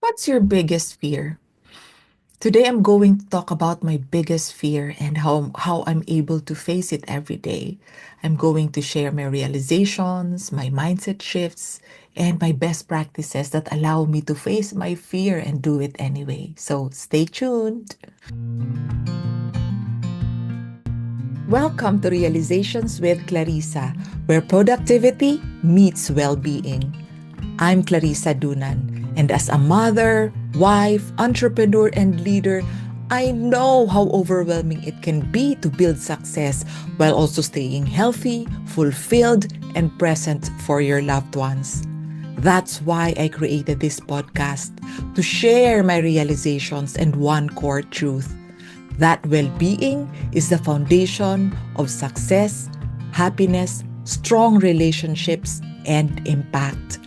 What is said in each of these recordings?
What's your biggest fear? Today I'm going to talk about my biggest fear and how I'm able to face it every day. I'm going to share my realizations, my mindset shifts, and my best practices that allow me to face my fear and do it anyway. So stay tuned. Welcome to Realizations with Clarissa, where productivity meets well-being. I'm Clarissa Dunan, and as a mother, wife, entrepreneur, and leader, I know how overwhelming it can be to build success while also staying healthy, fulfilled, and present for your loved ones. That's why I created this podcast to share my realizations and one core truth that well being is the foundation of success, happiness, strong relationships, and impact.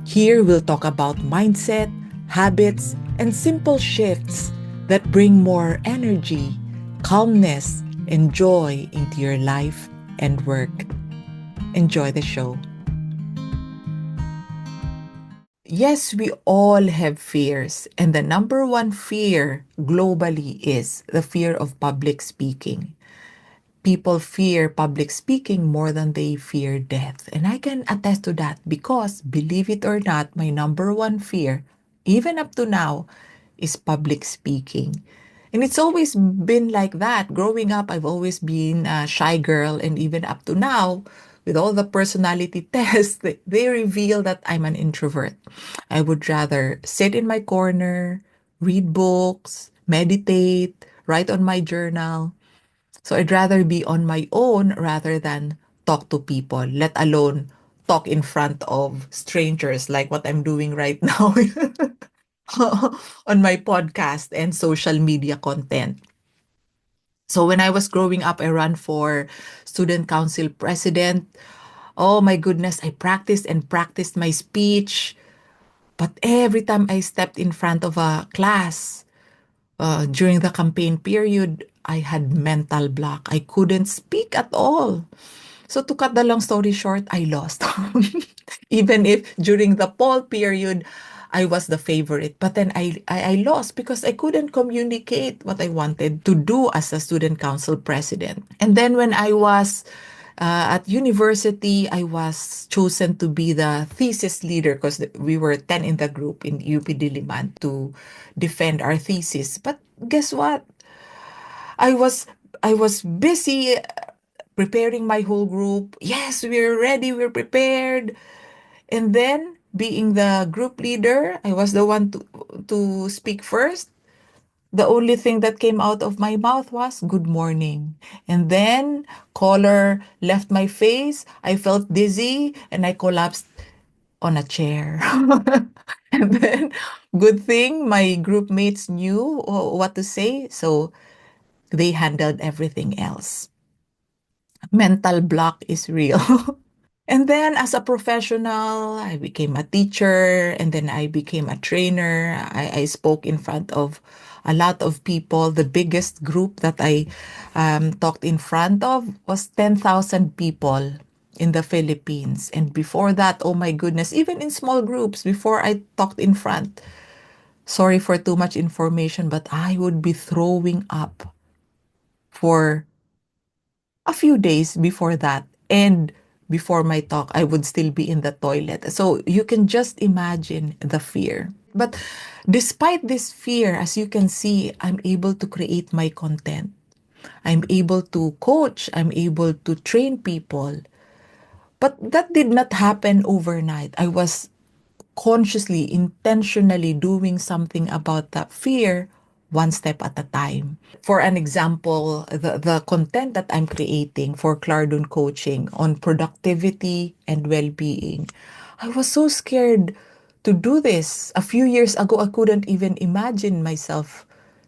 Here we'll talk about mindset, habits, and simple shifts that bring more energy, calmness, and joy into your life and work. Enjoy the show. Yes, we all have fears, and the number one fear globally is the fear of public speaking. People fear public speaking more than they fear death. And I can attest to that because, believe it or not, my number one fear, even up to now, is public speaking. And it's always been like that. Growing up, I've always been a shy girl. And even up to now, with all the personality tests, they reveal that I'm an introvert. I would rather sit in my corner, read books, meditate, write on my journal. So I'd rather be on my own rather than talk to people, let alone talk in front of strangers like what I'm doing right now on my podcast and social media content. So when I was growing up, I ran for student council president. Oh my goodness, I practiced and practiced my speech. But every time I stepped in front of a class, during the campaign period, I had mental block. I couldn't speak at all. So to cut the long story short, I lost. Even if during the poll period, I was the favorite. But then I lost because I couldn't communicate what I wanted to do as a student council president. And then when I was at university, I was chosen to be the thesis leader because we were 10 in the group in UP Diliman to defend our thesis. But guess what? I was I was busy preparing my whole group. Yes, we're ready, we're prepared. And then being the group leader, I was the one to speak first. The only thing that came out of my mouth was good morning. And then color left my face. I felt dizzy and I collapsed on a chair. And then good thing my group mates knew what to say, so they handled everything else. Mental block is real. And then as a professional, I became a teacher and then I became a trainer. I spoke in front of a lot of people. The biggest group that I talked in front of was 10,000 people in the Philippines. And before that, oh my goodness, even in small groups, before I talked in front, sorry for too much information, but I would be throwing up for a few days before that. And before my talk, I would still be in the toilet. So you can just imagine the fear. But despite this fear, as you can see, I'm able to create my content. I'm able to coach. I'm able to train people. But that did not happen overnight. I was consciously, intentionally doing something about that fear one step at a time. For an example, the content that I'm creating for Clardon Coaching on productivity and well-being, I was so scared to do this. A few years ago, I couldn't even imagine myself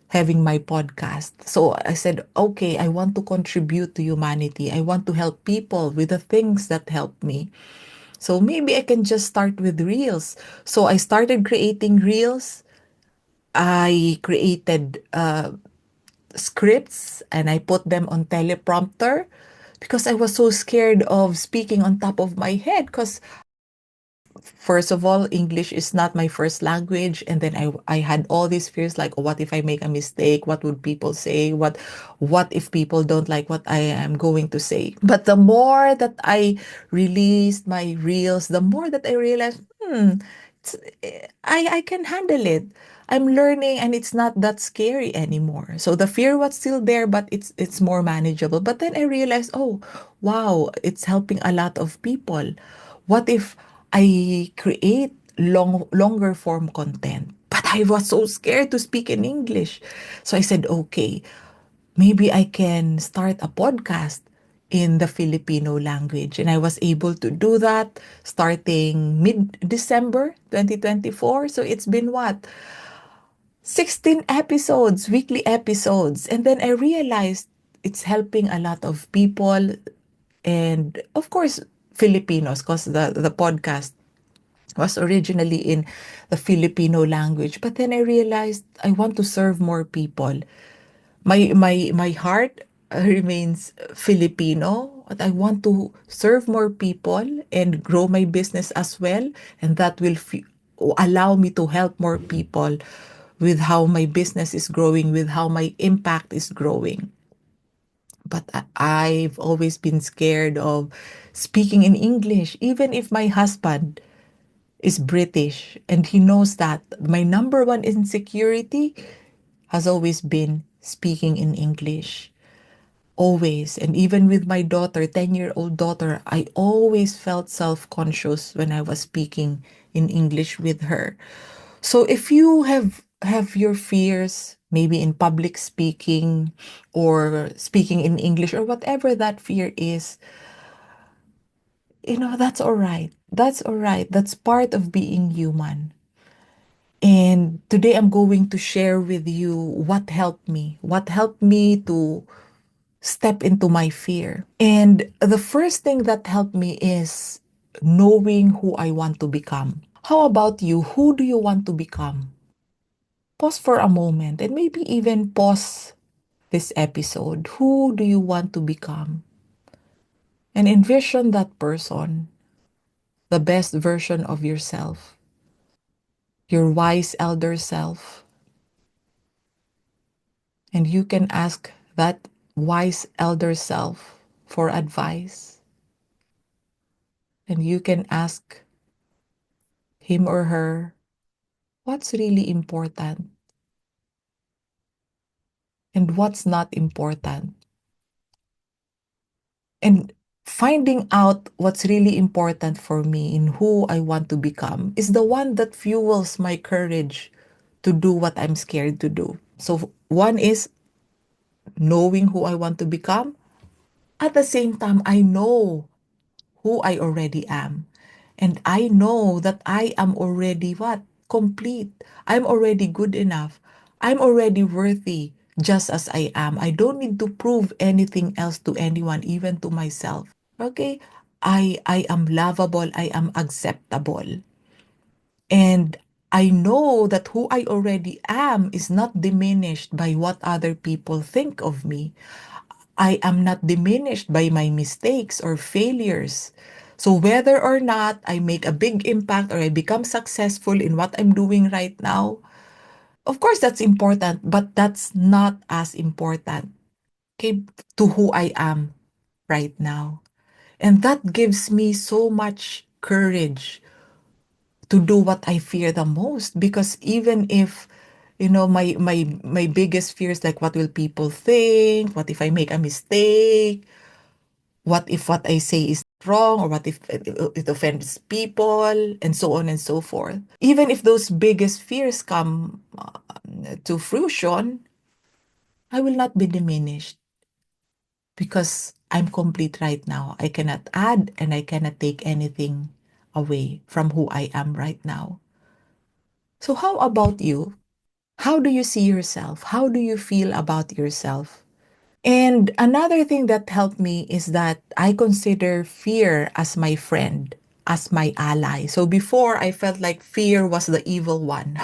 having my podcast. So I said, okay, I want to contribute to humanity. I want to help people with the things that help me. So maybe I can just start with reels. So I started creating reels. I created scripts and I put them on teleprompter because I was so scared of speaking on top of my head because first of all, English is not my first language. And then I had all these fears like, oh, what if I make a mistake? What would people say? What if people don't like what I am going to say? But the more that I released my reels, the more that I realized, it's, I can handle it. I'm learning and it's not that scary anymore. So the fear was still there, but it's more manageable. But then I realized, oh, wow, it's helping a lot of people. What if I create longer form content? But I was so scared to speak in English. So I said, okay, maybe I can start a podcast in the Filipino language. And I was able to do that starting mid-December 2024. So it's been what? 16 episodes, weekly episodes. And then I realized it's helping a lot of people and of course Filipinos because the podcast was originally in the Filipino language. But then I realized I want to serve more people. My heart remains Filipino, but I want to serve more people and grow my business as well, and that will allow me to help more people with how my business is growing, with how my impact is growing. But I've always been scared of speaking in English, even if my husband is British and he knows that my number one insecurity has always been speaking in English. Always. And even with my daughter, 10-year-old daughter, I always felt self-conscious when I was speaking in English with her. So if you have your fears, maybe in public speaking or speaking in English or whatever that fear is, that's all right. That's all right. That's part of being human. And today I'm going to share with you what helped me to step into my fear. And the first thing that helped me is knowing who I want to become. How about you? Who do you want to become? Pause for a moment and maybe even pause this episode. Who do you want to become? And envision that person, the best version of yourself, your wise elder self. And you can ask that wise elder self for advice. And you can ask him or her what's really important and what's not important. And finding out what's really important for me in who I want to become is the one that fuels my courage to do what I'm scared to do. So, one is knowing who I want to become. At the same time, I know who I already am. And I know that I am already what? Complete. I'm already good enough. I'm already worthy just as I am. I don't need to prove anything else to anyone, even to myself. Okay? I am lovable. I am acceptable. And I know that who I already am is not diminished by what other people think of me. I am not diminished by my mistakes or failures. So whether or not I make a big impact or I become successful in what I'm doing right now, of course that's important, but that's not as important, okay, to who I am right now. And that gives me so much courage to do what I fear the most because even if my biggest fears like what will people think, what if I make a mistake, what if what I say is wrong, or what if it offends people, and so on and so forth. Even if those biggest fears come to fruition, I will not be diminished because I'm complete right now. I cannot add and I cannot take anything away from who I am right now. So, how about you? How do you see yourself? How do you feel about yourself? And another thing that helped me is that I consider fear as my friend, as my ally. So before, I felt like fear was the evil one,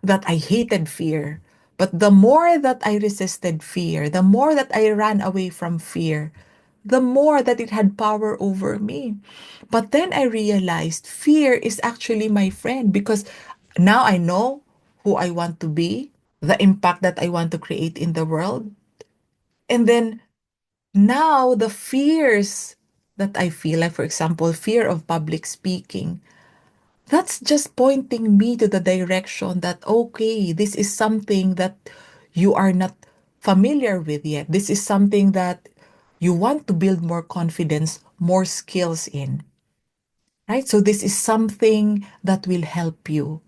that I hated fear. But the more that I resisted fear, the more that I ran away from fear, the more that it had power over me. But then I realized fear is actually my friend because now I know who I want to be, the impact that I want to create in the world. And then now the fears that I feel, like for example, fear of public speaking, that's just pointing me to the direction that, okay, this is something that you are not familiar with yet. This is something that you want to build more confidence, more skills in, right? So this is something that will help you.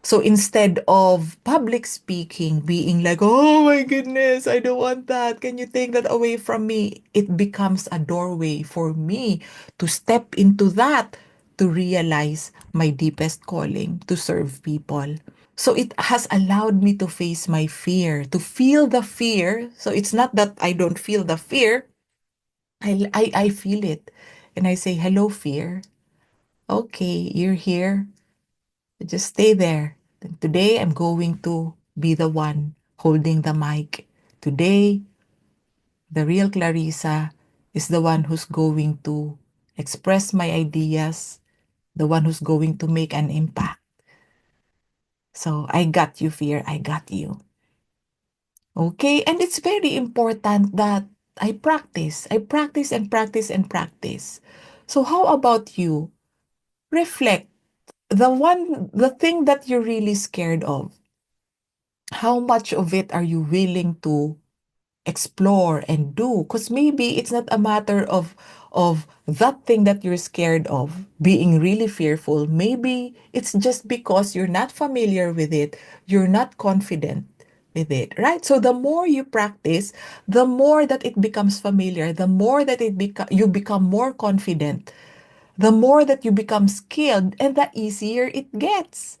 So instead of public speaking being like, oh my goodness, I don't want that. Can you take that away from me? It becomes a doorway for me to step into that, to realize my deepest calling to serve people. So it has allowed me to face my fear, to feel the fear. So it's not that I don't feel the fear. I feel it. And I say, hello, fear. Okay, you're here. Just stay there. Then today, I'm going to be the one holding the mic. Today, the real Clarissa is the one who's going to express my ideas, the one who's going to make an impact. So I got you, fear. I got you. Okay. And it's very important that I practice. I practice and practice and practice. So how about you? Reflect the thing that you're really scared of. How much of it are you willing to explore and do? Because maybe it's not a matter of that thing that you're scared of being really fearful. Maybe it's just because you're not familiar with it, you're not confident with it, right? So the more you practice, the more that it becomes familiar, the more that you become more confident, the more that you become skilled, and the easier it gets.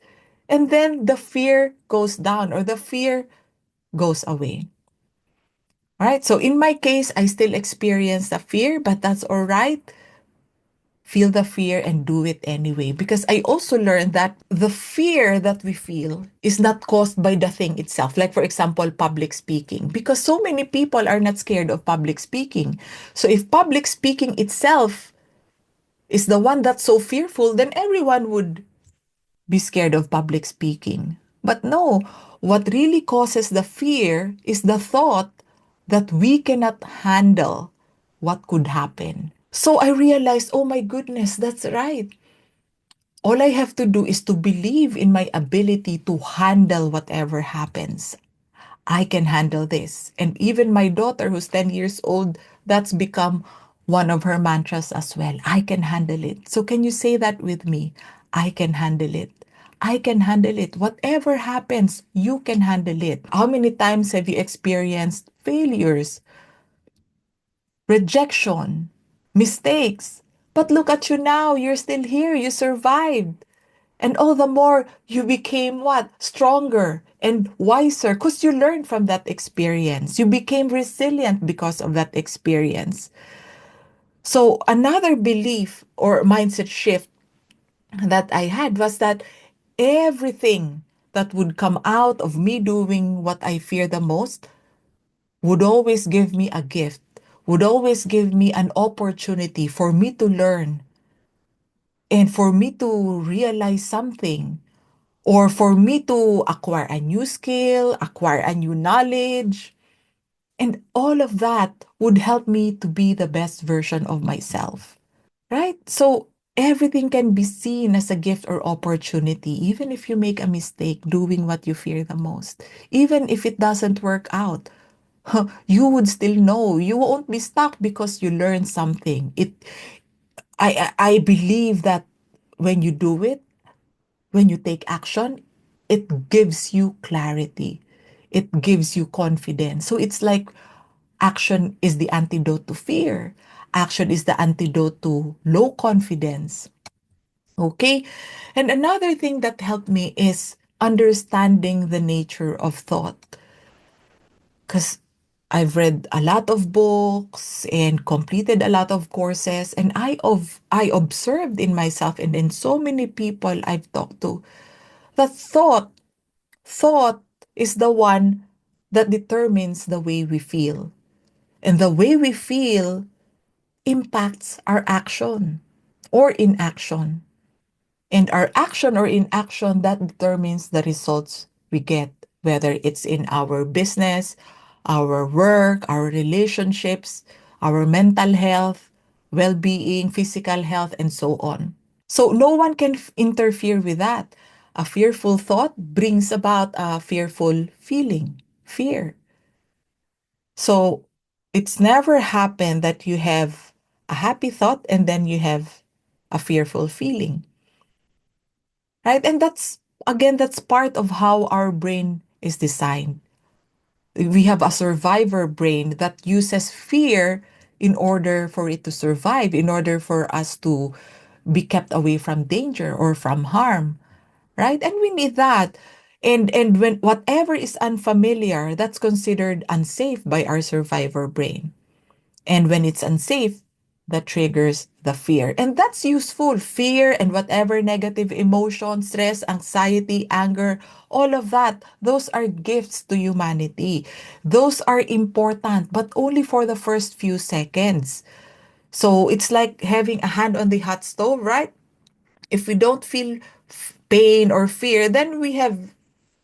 And then the fear goes down, or the fear goes away. All right. So in my case, I still experience the fear, but that's all right. Feel the fear and do it anyway. Because I also learned that the fear that we feel is not caused by the thing itself. Like, for example, public speaking. Because so many people are not scared of public speaking. So if public speaking itself is the one that's so fearful, then everyone would be scared of public speaking. But no, what really causes the fear is the thought that we cannot handle what could happen. So I realized, oh my goodness, that's right. All I have to do is to believe in my ability to handle whatever happens. I can handle this. And even my daughter, who's 10 years old, that's become one of her mantras as well. I can handle it. So, can you say that with me? I can handle it. I can handle it. Whatever happens, you can handle it. How many times have you experienced failures, rejection, mistakes? But look at you now. You're still here. You survived. And all the more you became what? Stronger and wiser because you learned from that experience. You became resilient because of that experience. So another belief or mindset shift that I had was that everything that would come out of me doing what I fear the most would always give me a gift, would always give me an opportunity for me to learn and for me to realize something, or for me to acquire a new skill, acquire a new knowledge. And all of that would help me to be the best version of myself, right? So everything can be seen as a gift or opportunity, even if you make a mistake doing what you fear the most. Even if it doesn't work out, you would still know. You won't be stuck because you learned something. I believe that when you do it, when you take action, it gives you clarity. It gives you confidence. So it's like action is the antidote to fear. Action is the antidote to low confidence. Okay? And another thing that helped me is understanding the nature of thought. Because I've read a lot of books and completed a lot of courses, and I observed in myself and in so many people I've talked to that thought is the one that determines the way we feel. And the way we feel impacts our action or inaction. And our action or inaction, that determines the results we get, whether it's in our business, our work, our relationships, our mental health, well being, physical health, and so on. So no one can interfere with that. A fearful thought brings about a fearful feeling, fear. So it's never happened that you have a happy thought and then you have a fearful feeling, right? And that's, again, that's part of how our brain is designed. We have a survivor brain that uses fear in order for it to survive, in order for us to be kept away from danger or from harm, right? And we need that. And when whatever is unfamiliar, that's considered unsafe by our survivor brain. And when it's unsafe, that triggers the fear. And that's useful. Fear and whatever negative emotion, stress, anxiety, anger, all of that, those are gifts to humanity. Those are important, but only for the first few seconds. So it's like having a hand on the hot stove, right? If we don't feel pain or fear, then we have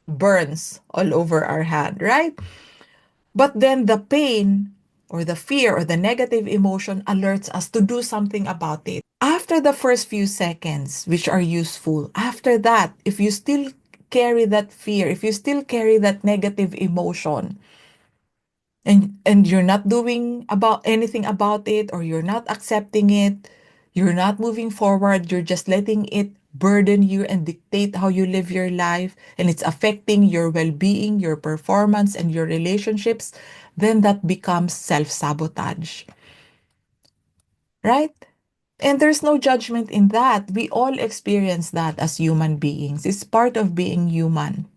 burns all over our hand, right? But then the pain or the fear or the negative emotion alerts us to do something about it. After the first few seconds, which are useful, after that, if you still carry that fear, if you still carry that negative emotion, and you're not doing about anything about it, or you're not accepting it, you're not moving forward, you're just letting it burden you and dictate how you live your life, and it's affecting your well-being, your performance, and your relationships, then that becomes self-sabotage, right? And there's no judgment in that. We all experience that as human beings. It's part of being human.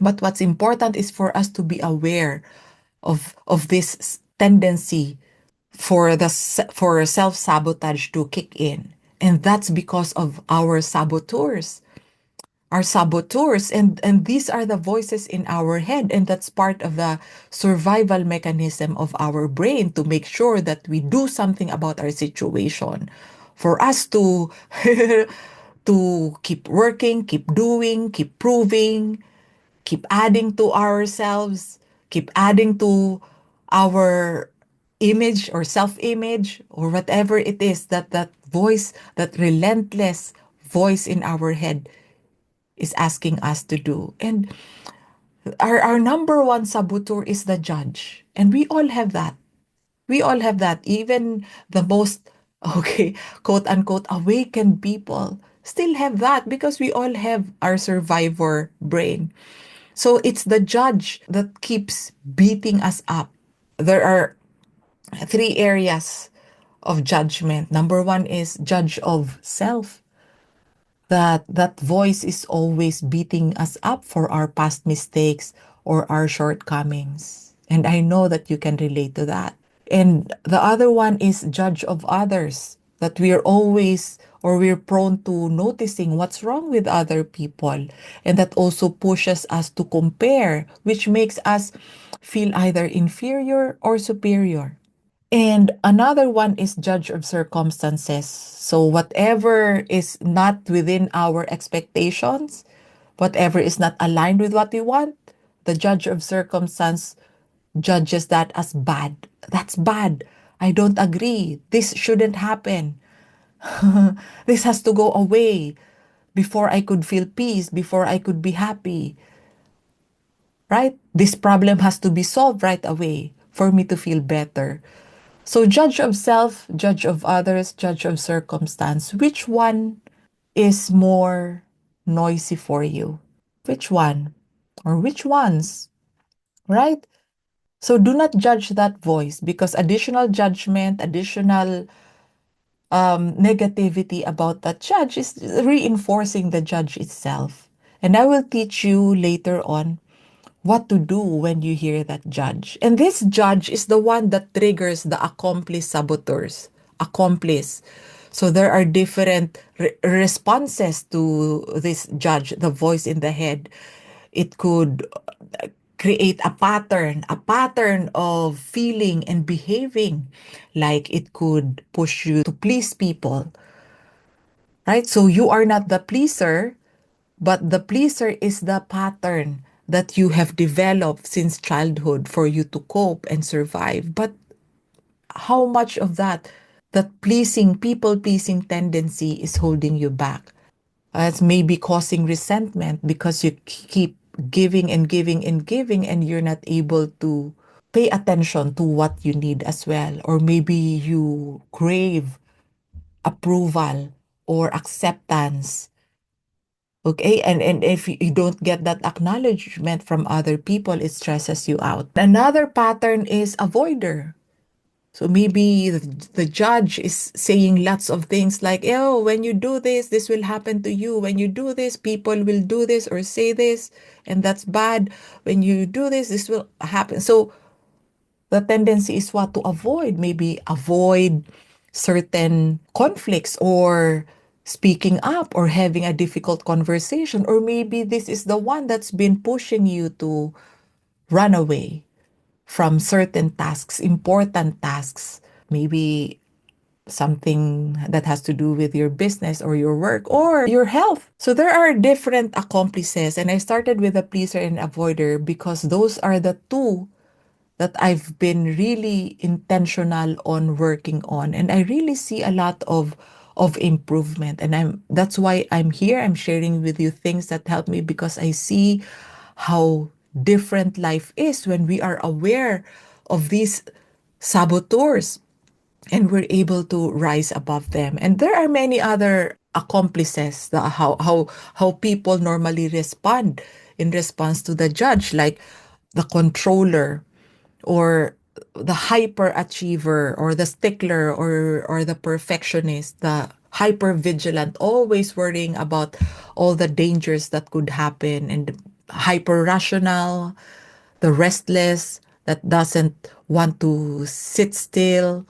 But what's important is for us to be aware of this tendency for for self-sabotage to kick in. And that's because of our saboteurs, and these are the voices in our head, and that's part of the survival mechanism of our brain to make sure that we do something about our situation, for us to to keep working, keep doing, keep proving, keep adding to ourselves, keep adding to our image or self-image or whatever it is, that voice, that relentless voice in our head is asking us to do. And our number one saboteur is the judge. And we all have that. We all have that. Even the most, okay, quote unquote, awakened people still have that, because we all have our survivor brain. So it's the judge that keeps beating us up. There are three areas of judgment. Number one is judge of self. That voice is always beating us up for our past mistakes or our shortcomings. And I know that you can relate to that. And the other one is judge of others, that we are always, or we're prone to noticing what's wrong with other people. And that also pushes us to compare, which makes us feel either inferior or superior. And another one is judge of circumstances. So whatever is not within our expectations, whatever is not aligned with what we want, the judge of circumstance judges that as bad. That's bad. I don't agree. This shouldn't happen. This has to go away before I could feel peace, before I could be happy, right? This problem has to be solved right away for me to feel better. So, judge of self, judge of others, judge of circumstance. Which one is more noisy for you? Which one? Or which ones? Right? So, do not judge that voice, because additional judgment, additional negativity about that judge is reinforcing the judge itself. And I will teach you later on what to do when you hear that judge. And this judge is the one that triggers the accomplice saboteurs. Accomplice. So there are different responses to this judge, the voice in the head. It could create a pattern of feeling and behaving. Like it could push you to please people, right? So you are not the pleaser, but the pleaser is the pattern that you have developed since childhood for you to cope and survive. But how much of that pleasing, people pleasing tendency is holding you back? It's maybe causing resentment because you keep giving and giving and giving, and you're not able to pay attention to what you need as well. Or maybe you crave approval or acceptance. Okay, and if you don't get that acknowledgement from other people, it stresses you out. Another pattern is avoider. So maybe the judge is saying lots of things like, oh, when you do this, this will happen to you. When you do this, people will do this or say this, and that's bad. When you do this, this will happen. So the tendency is what? To avoid, maybe avoid certain conflicts or speaking up or having a difficult conversation. Or maybe this is the one that's been pushing you to run away from certain tasks, important tasks, maybe something that has to do with your business or your work or your health. So there are different accomplices. And I started with a pleaser and avoider because those are the two that I've been really intentional on working on. And I really see a lot of improvement. And that's why I'm here. I'm sharing with you things that help me because I see how different life is when we are aware of these saboteurs and we're able to rise above them. And there are many other accomplices, how people normally respond in response to the judge, like the controller or the hyperachiever or the stickler or the perfectionist, the hyper vigilant, always worrying about all the dangers that could happen, and hyper rational, the restless that doesn't want to sit still,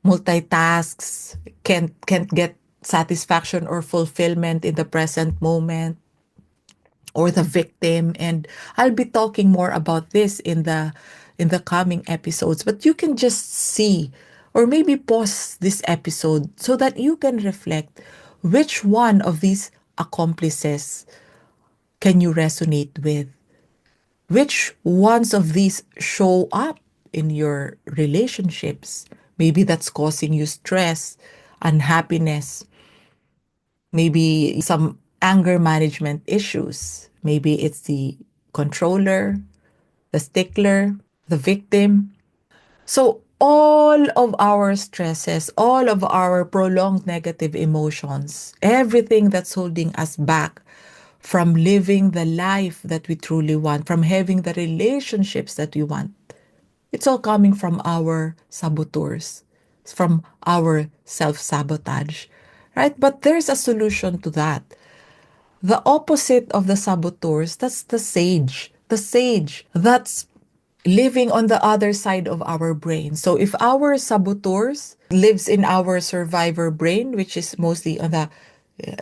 multitasks, can't get satisfaction or fulfillment in the present moment, or the victim. And I'll be talking more about this in the coming episodes, but you can just see or maybe pause this episode so that you can reflect which one of these accomplices can you resonate with, which ones of these show up in your relationships. Maybe that's causing you stress, unhappiness, maybe some anger management issues. Maybe it's the controller, the stickler, the victim. So, all of our stresses, all of our prolonged negative emotions, everything that's holding us back from living the life that we truly want, from having the relationships that we want, it's all coming from our saboteurs, from our self sabotage, right? But there's a solution to that. The opposite of the saboteurs, that's the sage. The sage, that's living on the other side of our brain. So if our saboteurs lives in our survivor brain, which is mostly on the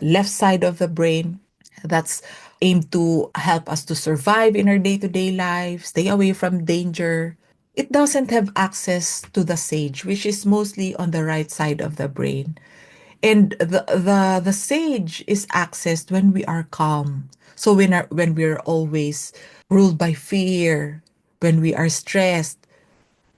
left side of the brain, that's aimed to help us to survive in our day-to-day life, stay away from danger. It doesn't have access to the sage, which is mostly on the right side of the brain. And the sage is accessed when we are calm. So when we're always ruled by fear, when we are stressed,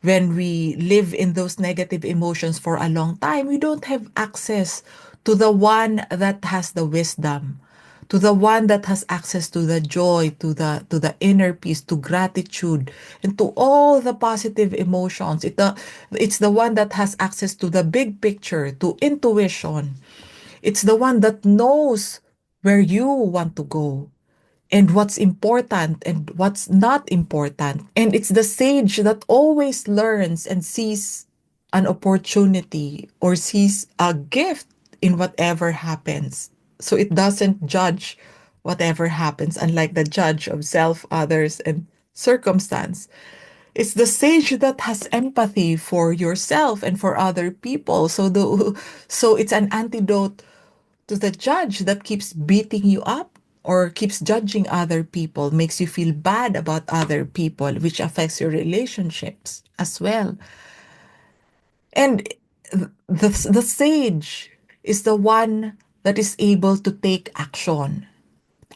when we live in those negative emotions for a long time, we don't have access to the one that has the wisdom, to the one that has access to the joy, to the inner peace, to gratitude, and to all the positive emotions. It's the one that has access to the big picture, to intuition. It's the one that knows where you want to go and what's important and what's not important. And it's the sage that always learns and sees an opportunity or sees a gift in whatever happens. So it doesn't judge whatever happens, unlike the judge of self, others, and circumstance. It's the sage that has empathy for yourself and for other people. So it's an antidote to the judge that keeps beating you up or keeps judging other people, makes you feel bad about other people, which affects your relationships as well. And the sage is the one that is able to take action,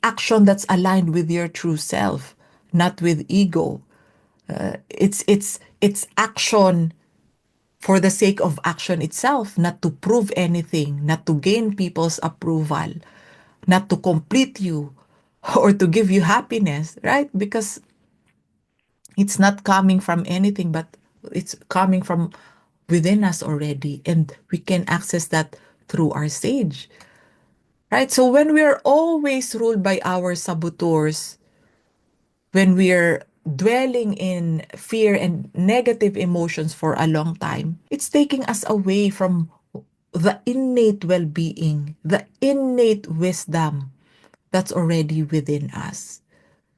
action that's aligned with your true self, not with ego. It's action for the sake of action itself, not to prove anything, not to gain people's approval, not to complete you or to give you happiness, right? Because it's not coming from anything, but it's coming from within us already. And we can access that through our sage, right? So when we're always ruled by our saboteurs, when we're dwelling in fear and negative emotions for a long time, it's taking us away from the innate well being, the innate wisdom that's already within us.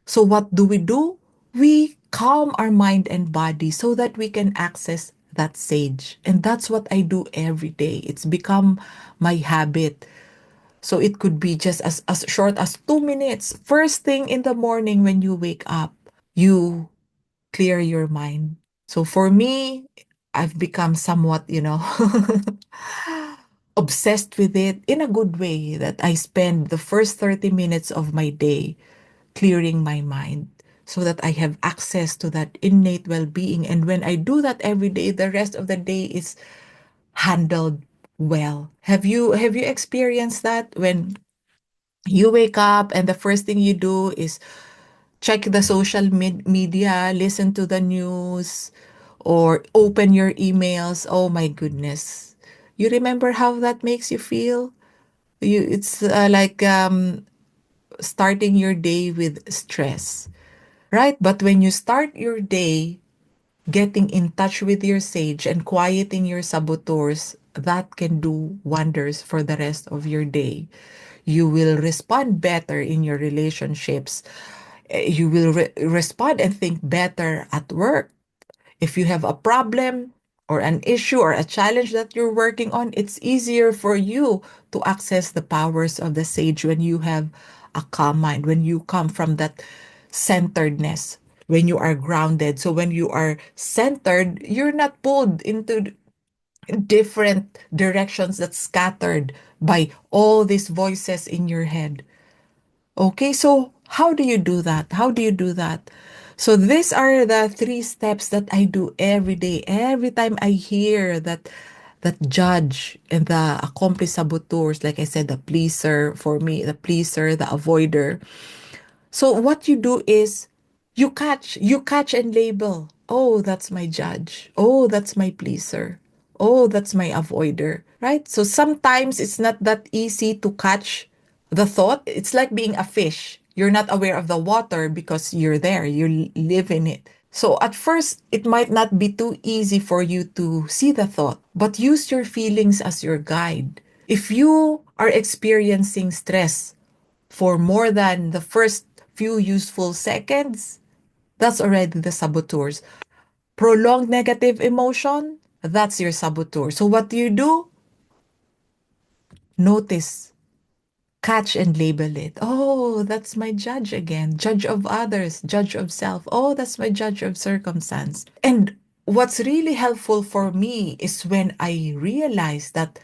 So, what do? We calm our mind and body so that we can access that sage. And that's what I do every day. It's become my habit. So, it could be just as short as 2 minutes. First thing in the morning when you wake up, you clear your mind. So for me, I've become somewhat, obsessed with it in a good way, that I spend the first 30 minutes of my day clearing my mind so that I have access to that innate well-being. And when I do that every day, the rest of the day is handled well. Have you experienced that when you wake up and the first thing you do is check the social media, listen to the news, or open your emails? Oh my goodness. You remember how that makes you feel? It's like starting your day with stress, right? But when you start your day getting in touch with your sage and quieting your saboteurs, that can do wonders for the rest of your day. You will respond better in your relationships. You will respond and think better at work. If you have a problem or an issue or a challenge that you're working on, it's easier for you to access the powers of the sage when you have a calm mind, when you come from that centeredness, when you are grounded. So when you are centered, you're not pulled into different directions that's scattered by all these voices in your head. Okay, so how do you do that? How do you do that? So these are the three steps that I do every day. Every time I hear that judge and the accomplice saboteurs, like I said, the pleaser for me, the pleaser, the avoider. So what you do is you catch and label. Oh, that's my judge. Oh, that's my pleaser. Oh, that's my avoider, right? So sometimes it's not that easy to catch the thought. It's like being a fish. You're not aware of the water because you're there, you live in it. So at first, it might not be too easy for you to see the thought, but use your feelings as your guide. If you are experiencing stress for more than the first few useful seconds, that's already the saboteurs. Prolonged negative emotion, that's your saboteur. So what do you do? Notice, catch and label it. Oh, that's my judge again. Judge of others, judge of self. Oh, that's my judge of circumstance. And what's really helpful for me is when I realize that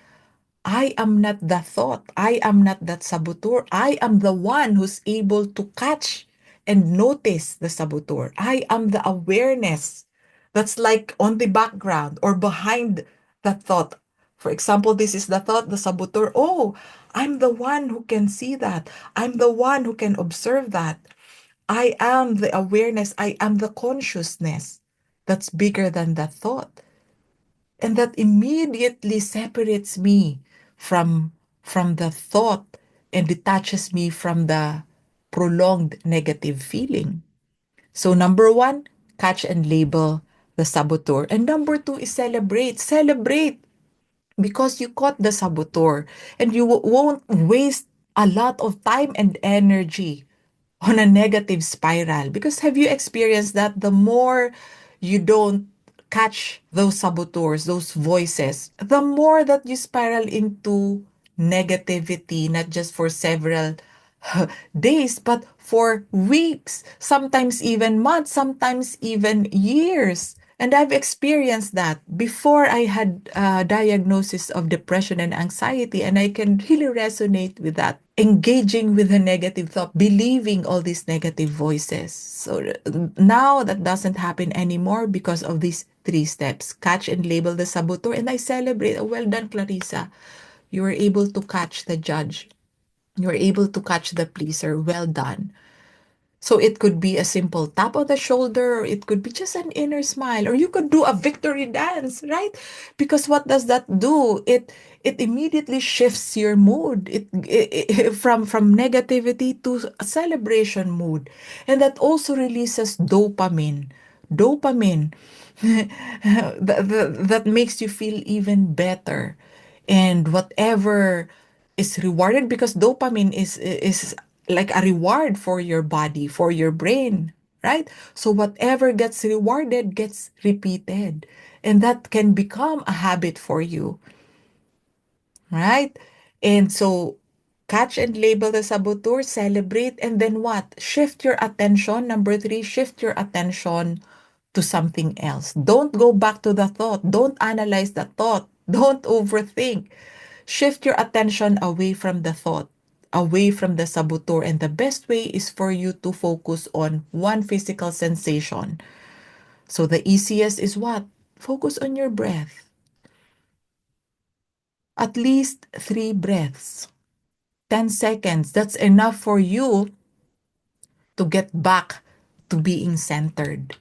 I am not the thought. I am not that saboteur. I am the one who's able to catch and notice the saboteur. I am the awareness that's like on the background or behind that thought. For example, this is the thought, the saboteur. Oh, I'm the one who can see that. I'm the one who can observe that. I am the awareness. I am the consciousness that's bigger than that thought. And that immediately separates me from from the thought and detaches me from the prolonged negative feeling. So number one, catch and label the saboteur. And number two is celebrate. Celebrate because you caught the saboteur and you won't waste a lot of time and energy on a negative spiral. Because have you experienced that the more you don't catch those saboteurs, those voices, the more that you spiral into negativity, not just for several days, but for weeks, sometimes even months, sometimes even years. And I've experienced that before I had a diagnosis of depression and anxiety, and I can really resonate with that. Engaging with the negative thought, believing all these negative voices. So now that doesn't happen anymore because of these three steps. Catch and label the saboteur. And I celebrate. Well done, Clarissa. You were able to catch the judge. You were able to catch the pleaser. Well done. So it could be a simple tap on the shoulder, or it could be just an inner smile, or you could do a victory dance, right? Because what does that do? It immediately shifts your mood. From negativity to a celebration mood, and that also releases dopamine. Dopamine that makes you feel even better, and whatever is rewarded, because dopamine is like a reward for your body, for your brain, right? So whatever gets rewarded gets repeated, and that can become a habit for you, right? And so catch and label the saboteur, celebrate, and then what? Shift your attention. Number three, shift your attention to something else. Don't go back to the thought. Don't analyze the thought. Don't overthink. Shift your attention away from the thought, away from the saboteur. And the best way is for you to focus on one physical sensation. So the easiest is what? Focus on your breath. At least 3 breaths. 10 seconds. That's enough for you to get back to being centered.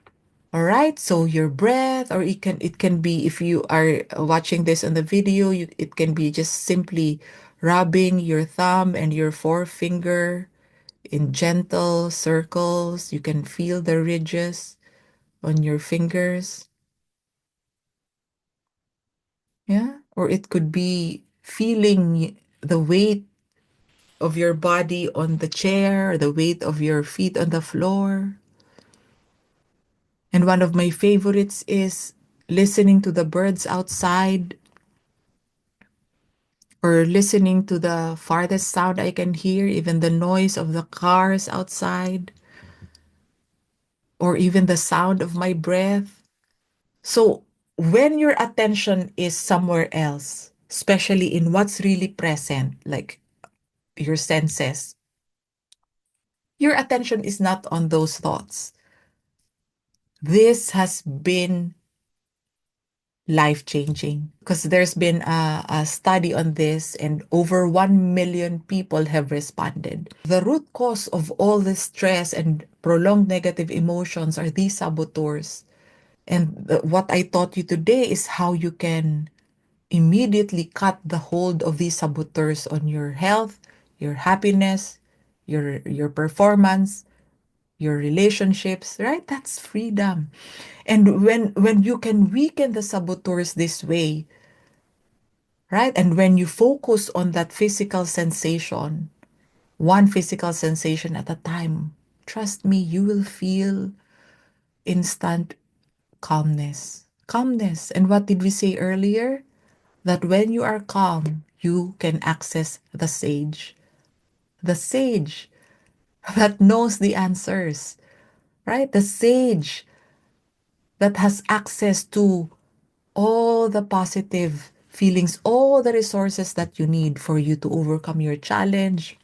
All right, so your breath, or it can be, if you are watching this on the video, it can be just simply rubbing your thumb and your forefinger in gentle circles. You can feel the ridges on your fingers. Yeah, or it could be feeling the weight of your body on the chair, the weight of your feet on the floor. And one of my favorites is listening to the birds outside, or listening to the farthest sound I can hear, even the noise of the cars outside, or even the sound of my breath. So, when your attention is somewhere else, especially in what's really present, like your senses, your attention is not on those thoughts. This has been life changing, because there's been a study on this, and over 1 million people have responded. The root cause of all this stress and prolonged negative emotions are these saboteurs. And what I taught you today is how you can immediately cut the hold of these saboteurs on your health, your happiness, your performance, your relationships, right? That's freedom. And when you can weaken the saboteurs this way, right? And when you focus on that physical sensation, one physical sensation at a time, trust me, you will feel instant calmness. Calmness. And what did we say earlier? That when you are calm, you can access the sage. The sage that knows the answers, right? The sage that has access to all the positive feelings, all the resources that you need for you to overcome your challenge,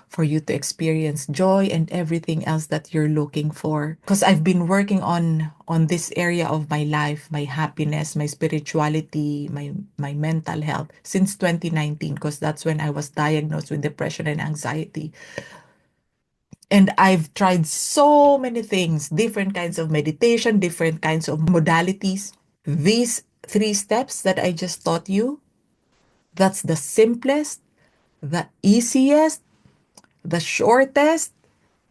for you to experience joy and everything else that you're looking for. Because I've been working on this area of my life, my happiness, my spirituality, my mental health since 2019, because that's when I was diagnosed with depression and anxiety. And I've tried so many things, different kinds of meditation, different kinds of modalities. These three steps that I just taught you, that's the simplest, the easiest, the shortest,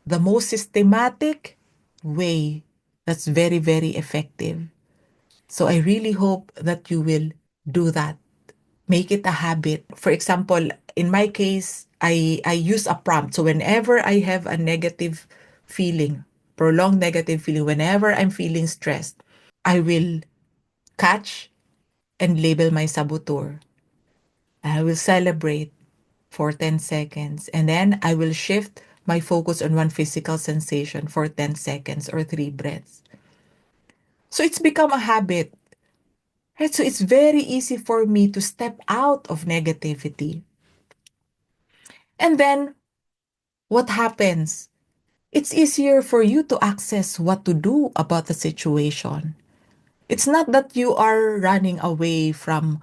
the most systematic way that's very, very effective. So I really hope that you will do that. Make it a habit. For example, in my case, I use a prompt. So whenever I have a negative feeling, prolonged negative feeling, whenever I'm feeling stressed, I will catch and label my saboteur. I will celebrate. for 10 seconds. And then I will shift my focus on one physical sensation for 10 seconds or 3 breaths. So it's become a habit. Right? So it's very easy for me to step out of negativity. And then what happens? It's easier for you to access what to do about the situation. It's not that you are running away from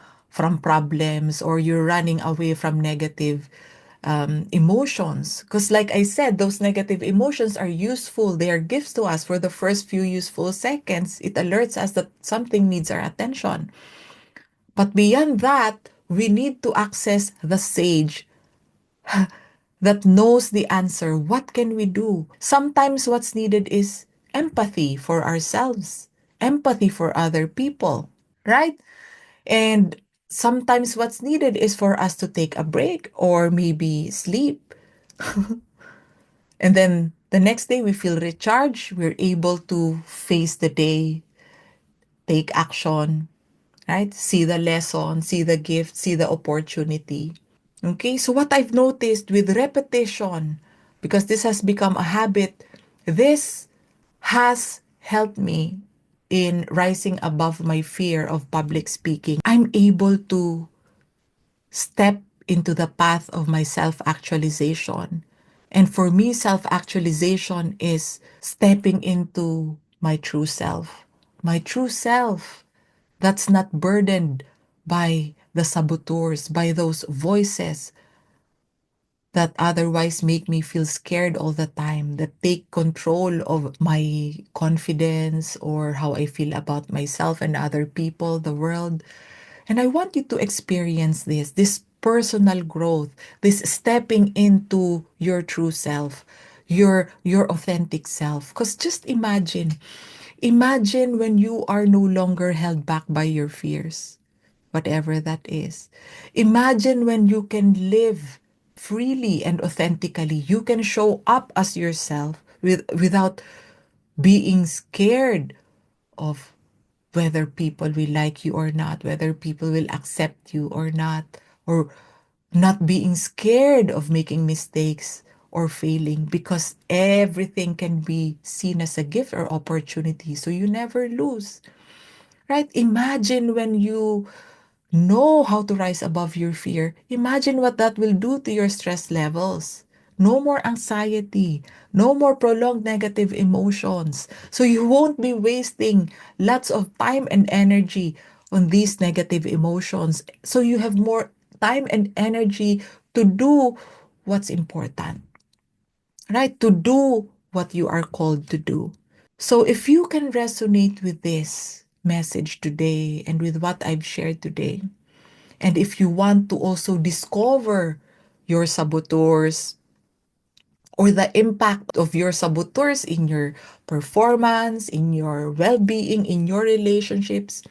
problems or you're running away from negative emotions. Because like I said, those negative emotions are useful. They are gifts to us for the first few useful seconds. It alerts us that something needs our attention. But beyond that, we need to access the sage that knows the answer. What can we do? Sometimes what's needed is empathy for ourselves, empathy for other people, right? And sometimes what's needed is for us to take a break or maybe sleep. And then the next day we feel recharged. We're able to face the day, take action, right? See the lesson, see the gift, see the opportunity. Okay, so what I've noticed with repetition, because this has become a habit, this has helped me in rising above my fear of public speaking. I'm able to step into the path of my self-actualization. And for me, self-actualization is stepping into my true self. My true self that's not burdened by the saboteurs, by those voices that otherwise make me feel scared all the time, that take control of my confidence or how I feel about myself and other people, the world. And I want you to experience this personal growth, this stepping into your true self, your authentic self. Because just imagine when you are no longer held back by your fears, whatever that is. Imagine when you can live freely and authentically. You can show up as yourself without being scared of whether people will like you or not, whether people will accept you or not, or not being scared of making mistakes or failing, because everything can be seen as a gift or opportunity. So you never lose, right? Imagine when you know how to rise above your fear. Imagine what that will do to your stress levels. No more anxiety, no more prolonged negative emotions. So you won't be wasting lots of time and energy on these negative emotions. So you have more time and energy to do what's important, right? To do what you are called to do. So if you can resonate with this message today and with what I've shared today, and if you want to also discover your saboteurs or the impact of your saboteurs in your performance, in your well-being, in your relationships,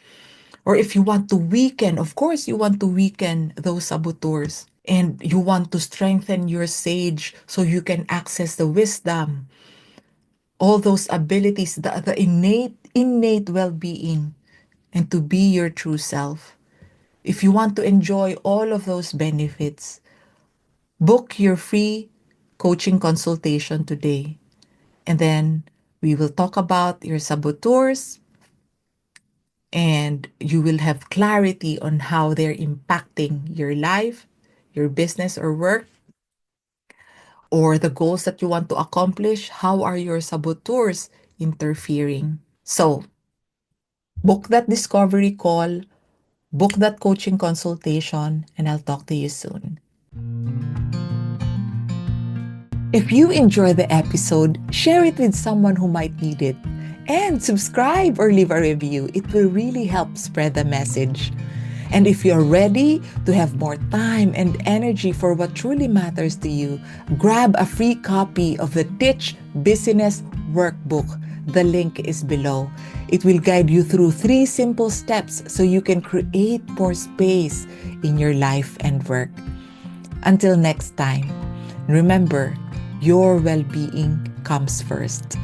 or if you want to weaken, of course, you want to weaken those saboteurs and you want to strengthen your sage so you can access the wisdom, all those abilities, the innate well-being, and to be your true self. If you want to enjoy all of those benefits, book your free coaching consultation today. And then we will talk about your saboteurs and you will have clarity on how they're impacting your life, your business or work, or the goals that you want to accomplish. How are your saboteurs interfering? So, book that discovery call, book that coaching consultation, and I'll talk to you soon. If you enjoy the episode, share it with someone who might need it. And subscribe or leave a review. It will really help spread the message. And if you're ready to have more time and energy for what truly matters to you, grab a free copy of the Teach Business Workbook. The link is below. It will guide you through 3 simple steps so you can create more space in your life and work. Until next time, remember, your well-being comes first.